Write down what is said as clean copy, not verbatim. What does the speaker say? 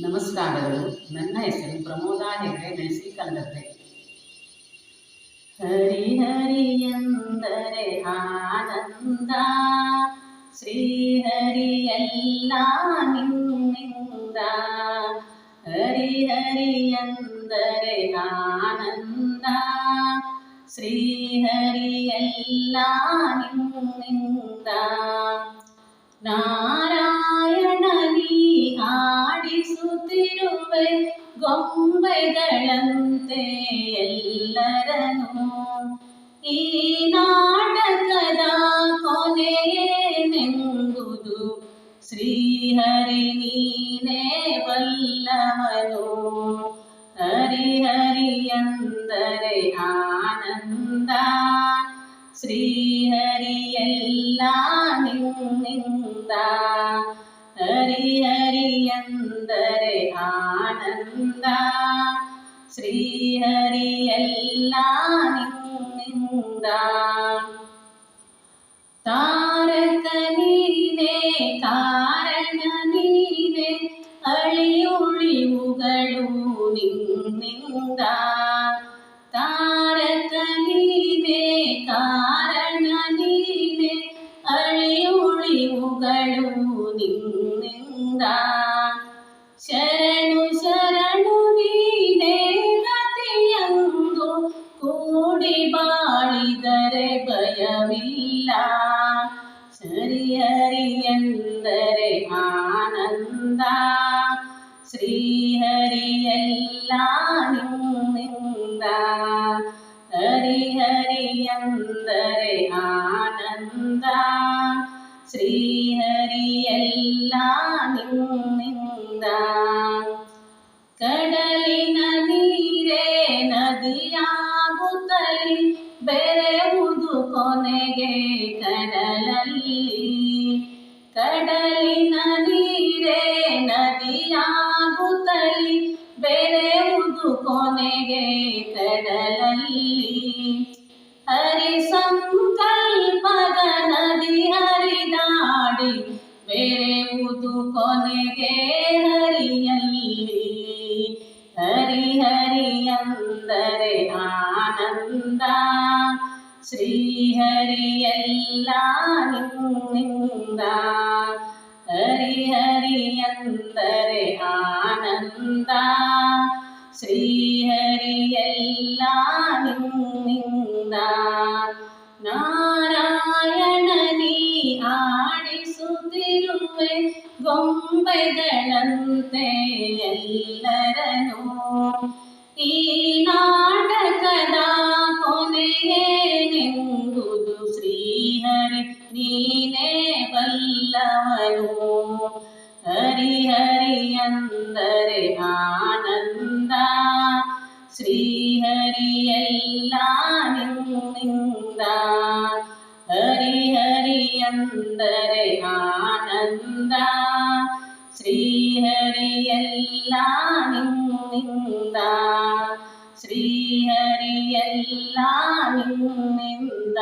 ನಮಸ್ಕಾರಗಳು. ನನ್ನ ಹೆಸರು ಪ್ರಮೋದಾ ಹೆಗ್ಡೆ ಮೆಣಸಿಕಂದತೆ. ಹರಿ ಹರಿ ಎಂದರೆ ಆನಂದ, ಶ್ರೀಹರಿ ಎಲ್ಲ ನಿನ್ನಿಂದ. ಹರಿ ಹರಿ ಎಂದರೆ ಆನಂದ, ಶ್ರೀಹರಿ ಎಲ್ಲ ನಿನ್ನಿಂದ. ನಾರಾಯಣನಿ ಆಡಿಸುತ್ತಿರುವೆ ಗೊಂಬೆಗಳಂತೆ ಎಲ್ಲರನು. ಈ ನಾಟಕದ ಕೊನೆಯೇನೆಂಬುದು ಶ್ರೀಹರಿ ನೀನೇ ಬಲ್ಲವನು. ಹರಿ ಹರಿ ಎಂದರೆ ಆನಂದ, ಶ್ರೀಹರಿ ಎಲ್ಲ ನಿನ್ನಿಂದ. ಹರಿ ಹರಿ ಎಂದರೆ ಆನಂದ, ಶ್ರೀಹರಿ ಎಲ್ಲ ನಿನ್ನಿಂದ. ತಾರಕ ನೀನೇ, ಕಾರಣ ನೀನೇ, ಅಳಿಯುಳಿವುಗಳು ನಿನ್ನಿಂದ. ತಾರಕ ನೀನೇ, ಕಾರಣ ನೀನೇ, ಅಳಿಯುಳಿವುಗಳು ನಿನ್ನಿಂದ. ಶರಣು ಶರಣು ನೀನೇ ಗತಿಯೆಂದು ಕೂಡಿ ಬಾಳಿದರೆ ಭಯವಿಲ್ಲ. ಹರಿ ಹರಿ ಎಂದರೆ ಆನಂದ, ಶ್ರೀಹರಿ ಎಲ್ಲ ನಿನ್ನಿಂದ. ಹರಿ ಹರಿ ಎಂದರೆ ಆನಂದ, ಶ್ರೀಹರಿ ಎಲ್ಲ ನಿನ್ನಿಂದ. ಕಡಲಿನ ನೀರೇ ನದಿಯಾಗುತ್ತಲಿ ಬೆರೆಯುವುದು ಕೊನೆಗೆ ಕಡಲಲ್ಲಿ. ಕಡಲಿನ ನೀರೇ ನದಿಯಾಗುತ್ತಲಿ ಬೆರೆಯುವುದು ಕೊನೆಗೆ ಕಡಲಲ್ಲಿ. ಹರಿ ಸಂಕಲ್ಪದ ನದಿ ಹರಿದಾಡಿ ಬೆರೆಯುವುದು ಕೊನೆಗೆ ಹರಿಯಲ್ಲಿ. ಹರಿ ಹರಿ ಎಂದರೆ ಆನಂದ, ಶ್ರೀಹರಿ ಎಲ್ಲ ನಿನ್ನಿಂದ. ಹರಿ ಹರಿ ಎಂದರೆ ಆನಂದ, ಶ್ರೀಹರಿ ಎಲ್ಲ ನಿನ್ನಿಂದ. ನಾರಾಯಣನಿ ಆಡಿಸುತ್ತಿರುವೆ ಗೊಂಬೆಗಳಂತೆ ಎಲ್ಲರನು. ಈ ನಾಟಕದ ಕೊನೆಯೇನೆಂಬುದು ಶ್ರೀಹರಿ ನೀನೇ ಬಲ್ಲವನು. ಹರಿ ಹರಿ ಎಂದರೆ ಆನಂದ, ಶ್ರೀಹರಿ ಎಲ್ಲ ನಿನ್ನಿಂದ. ಹರಿ ಹರಿ ಎಂದರೆ ಆನಂದ, ಶ್ರೀಹರಿ ಎಲ್ಲ ನಿನ್ನಿಂದ. ಶ್ರೀಹರಿ ಎಲ್ಲ ನಿನ್ನಿಂದ.